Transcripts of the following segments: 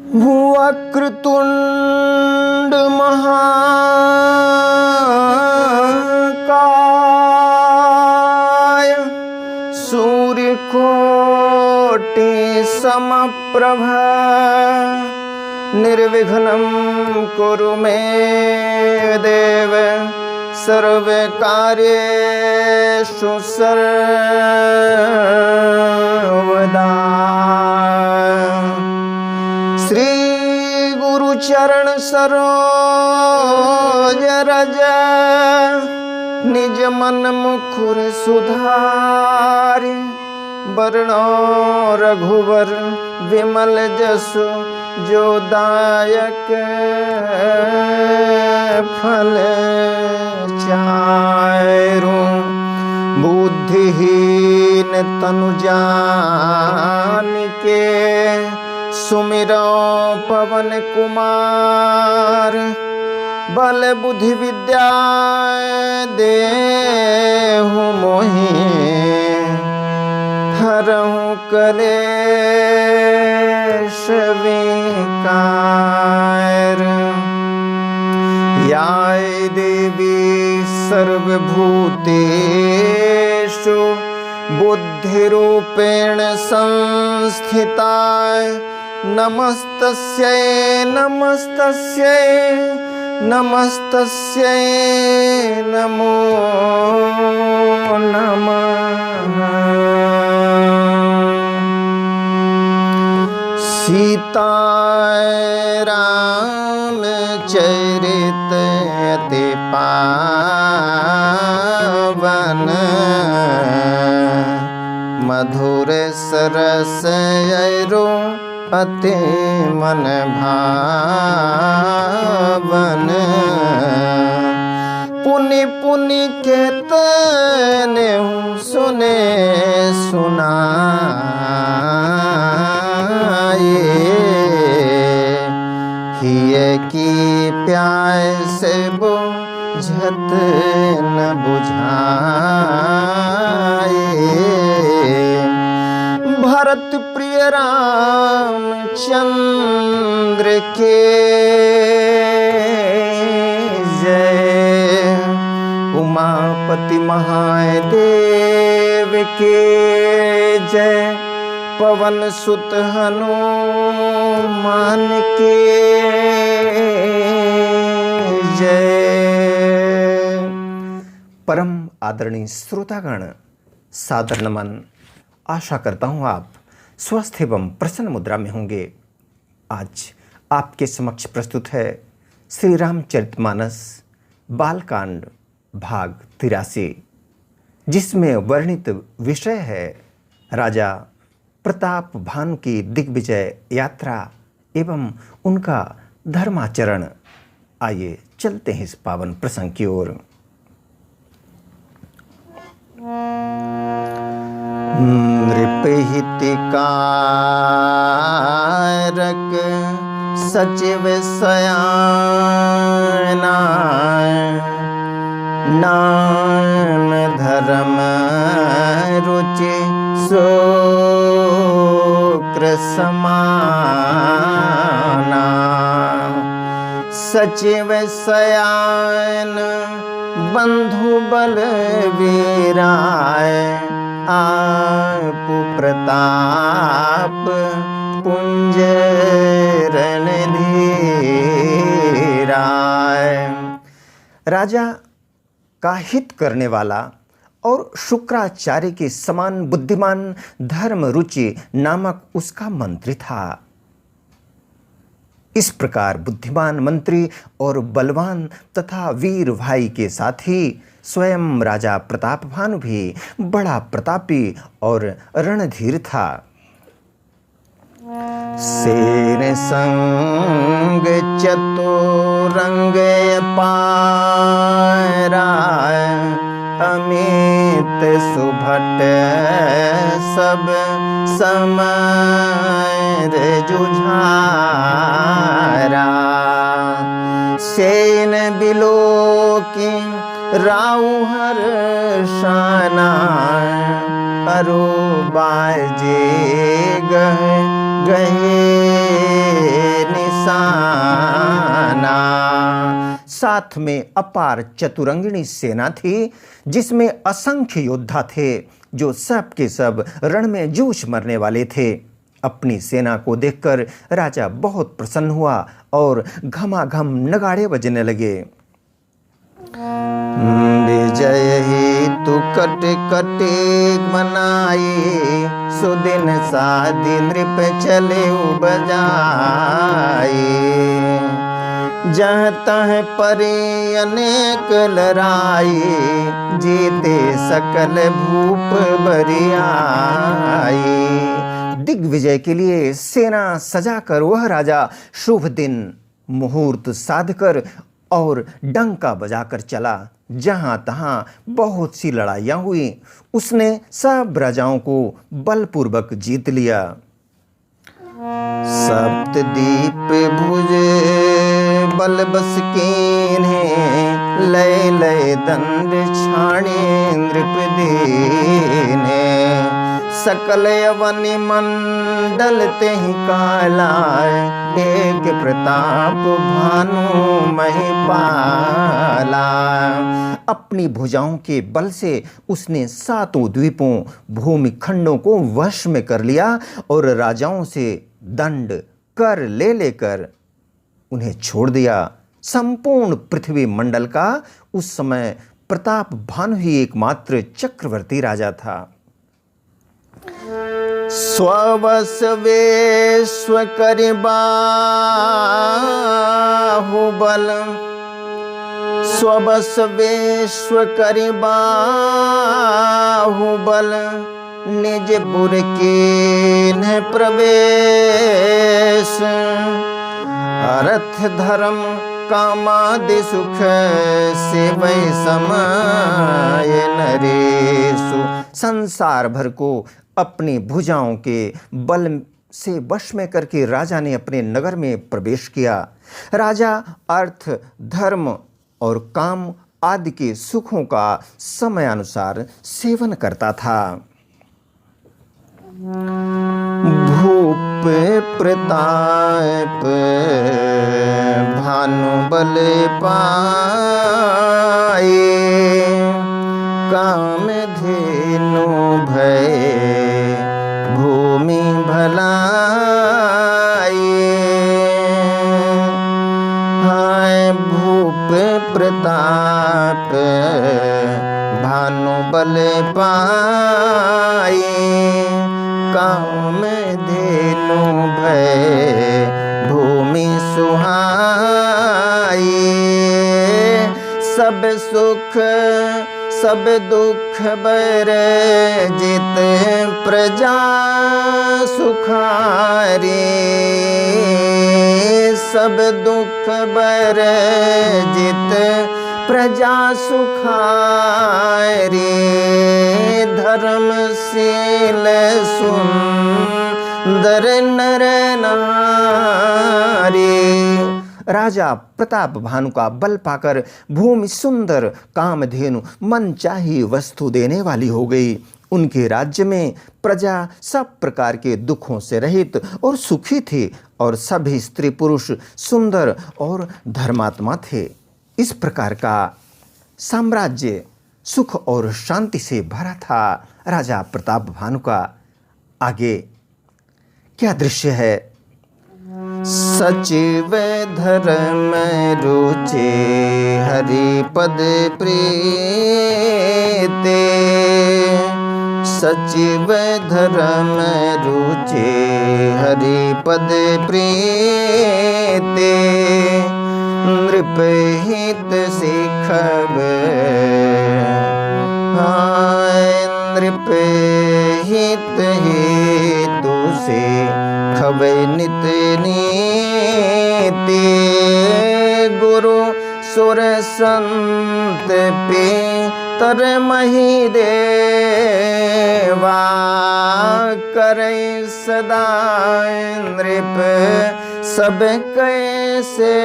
वक्रतुंड महाकाय सूर्यकोटि समप्रभ निर्विघ्नं कुरु मे देव सर्वकार्येषु सर्वदा। श्री गुरु चरण सरोज रज निज मन मुकुर सुधारि बरनो रघुवर विमल जसु जो दायक फल चारु। बुद्धिहीन तनु जानिके सुमिरो पवन कुमार बल बुद्धि विद्या देहु मोहि हरहु कलेश विकार। या देवी सर्वभूतेषु बुद्धिरूपेण संस्थिता नमस्तस्यै नमस्तस्यै नमस्तस्यै नमो नमः। सीता रामचरित अति पावन मधुर सरस अरु अति मन भावन। पुनि पुनि केतने सुने सुनाए हिये की प्यास बुझत न बुझाए। भरत प्रिय रामचंद्र के जय। उमापति महादेव के जय। पवन सुत हनुमान के जय। परम आदरणीय श्रोतागण, सादर नमन। आशा करता हूँ आप स्वस्थ एवं प्रसन्न मुद्रा में होंगे। आज आपके समक्ष प्रस्तुत है श्री रामचरितमानस बालकांड भाग 83, जिसमें वर्णित विषय है राजा प्रताप भानु की दिग्विजय यात्रा एवं उनका धर्माचरण। आइए चलते हैं इस पावन प्रसंग की ओर। नृपहितकारक सचिव सयाना नाम धर्म रुचि शुक्र समाना। सचिव सयान बंधु बल वीराय आप प्रताप पुंज रणधीराय। राजा का हित करने वाला और शुक्राचार्य के समान बुद्धिमान धर्म रुचि नामक उसका मंत्री था। इस प्रकार बुद्धिमान मंत्री और बलवान तथा वीर भाई के साथ ही स्वयं राजा प्रताप भानु भी बड़ा प्रतापी और रणधीर था। शेर संग चतुरंग पारा अमित सुभट सब समय जुझारा। सेन बिलो की राउ हर शाना अरु बाजे गहे साथ में अपार चतुरंगिणी सेना थी, जिसमें असंख्य योद्धा थे जो सब के सब रण में जूझ मरने वाले थे। अपनी सेना को देखकर राजा बहुत प्रसन्न हुआ और घमाघम नगाड़े बजने लगे। विजय हेतु कट कटे मनाए, सुदिन साधि नृप चले बजाए। जहाँ तह परे अनेक लड़ाई, जीते सकल भूप बरियाई। दिग्विजय के लिए सेना सजाकर वह राजा शुभ दिन मुहूर्त साधकर और डंका बजाकर चला। जहाँ तहाँ बहुत सी लड़ाइयाँ हुई, उसने सब राजाओं को बलपूर्वक जीत लिया। सप्तदीप भुज बल बस कीन्हे, लय लय दंड छाणे नृप दीन्हे। सकल यवन मंडल तेहि काला, एक प्रताप भानु महिपाला। अपनी भुजाओं के बल से उसने सातों द्वीपों भूमि खंडों को वश में कर लिया और राजाओं से दंड कर ले लेकर उन्हें छोड़ दिया। संपूर्ण पृथ्वी मंडल का उस समय प्रताप भानु ही एकमात्र चक्रवर्ती राजा था। स्ववश वेश्व करि बाहुबल, स्वबस वेश्व करि बाहुबल। निजपुर कीन्ह प्रवेश, अर्थ धर्म कामादि सुख सेवै समाय नरेशु। संसार भर को अपनी भुजाओं के बल से वश में करके राजा ने अपने नगर में प्रवेश किया। राजा अर्थ धर्म और काम आदि के सुखों का समयानुसार सेवन करता था। भूप प्रताप भानु बल पाए, काम धेनु भय भूमि भलाई। हाय भूप प्रताप भानु बल पाए, काम धेनु भय भूमि सुहाई। सब सुख सब दुख बर जित प्रजा सुखारी। सब दुख बर जित प्रजा सुखारी। धर्मशील सुंदर नर नारी। राजा प्रताप भानु का बल पाकर भूमि सुंदर कामधेनु मनचाही वस्तु देने वाली हो गई। उनके राज्य में प्रजा सब प्रकार के दुखों से रहित और सुखी थी और सभी स्त्री पुरुष सुंदर और धर्मात्मा थे। इस प्रकार का साम्राज्य सुख और शांति से भरा था राजा प्रताप भानु का। आगे क्या दृश्य है? सचिव धर्म रुचि हरिपद प्रीते। सचिव धर्म रुचि हरिपद प्रीते। नृप हित सिखब नृप हित हेतु से खबै नित नीति। गुरु सुर संत पे तर मही देवा। करे सदा नृप सब कैसेवा।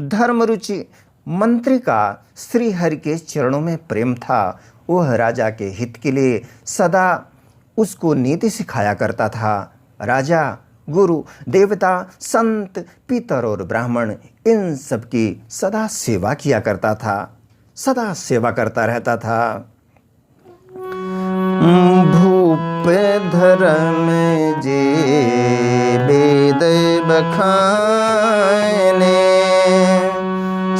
धर्मरुचि मंत्री का श्री हरि के चरणों में प्रेम था। वह राजा के हित के लिए सदा उसको नीति सिखाया करता था। राजा गुरु, देवता, संत, पितर और ब्राह्मण, इन सब की सदा सेवा किया करता था, सदा सेवा करता रहता था। भूप धर्म जे वेद बखाने,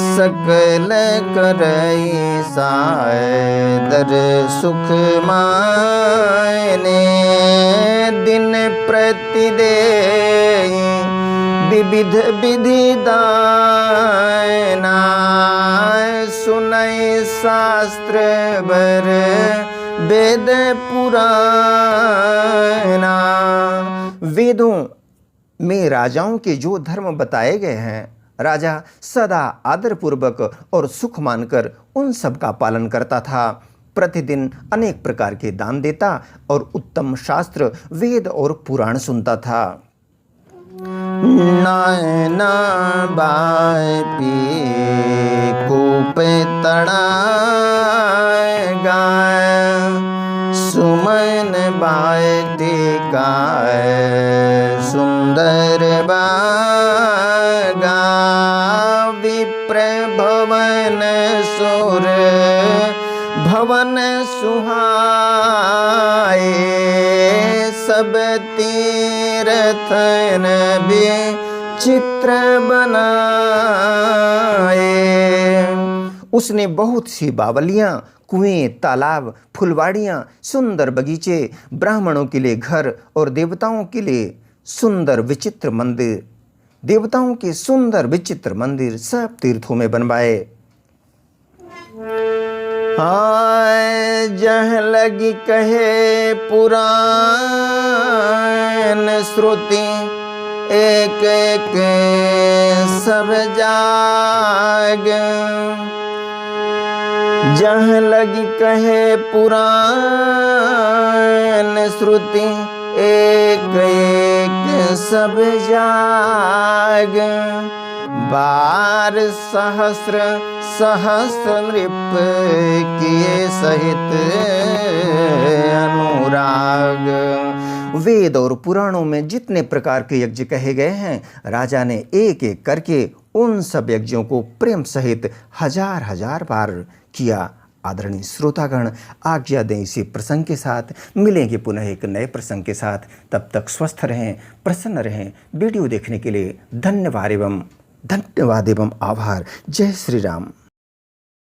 सकल करई सादर सुख मायने। दिन प्रतिदेय विविध विधि दाना, सुनई शास्त्र बर वेद पुराना। वेदों में राजाओं के जो धर्म बताए गए हैं, राजा सदा आदरपूर्वक और सुख मानकर उन सब का पालन करता था। प्रतिदिन अनेक प्रकार के दान देता और उत्तम शास्त्र, वेद और पुराण सुनता था। नायना बाय पी कूप तड़ा गाय, सुमन बाय टिकाय सुंदर बागा। विप्र भवन सुर भवन सुहाए, सब तीर्थन विचित्र बनाए। उसने बहुत सी बावलियां, कुएं, तालाब, फुलवाड़ियां, सुंदर बगीचे, ब्राह्मणों के लिए घर और देवताओं के लिए सुंदर विचित्र मंदिर, देवताओं के सुंदर विचित्र मंदिर सब तीर्थों में बनवाए। जह लगी कहे पुराण श्रुति, एक एक सब जाग। जह लगी कहे पुराण श्रुति, एक एक सब जाग। बार सहस्र सहस्र नृप किए सहित अनुराग। वेद और पुराणों में जितने प्रकार के यज्ञ कहे गए हैं, राजा ने एक एक करके उन सब यज्ञों को प्रेम सहित हजार हजार बार किया। आदरणीय श्रोतागण, आज्ञा दें इसी प्रसंग के साथ। मिलेंगे पुनः एक नए प्रसंग के साथ। तब तक स्वस्थ रहें, प्रसन्न रहें। वीडियो देखने के लिए धन्यवाद एवं आभार। जय श्री राम।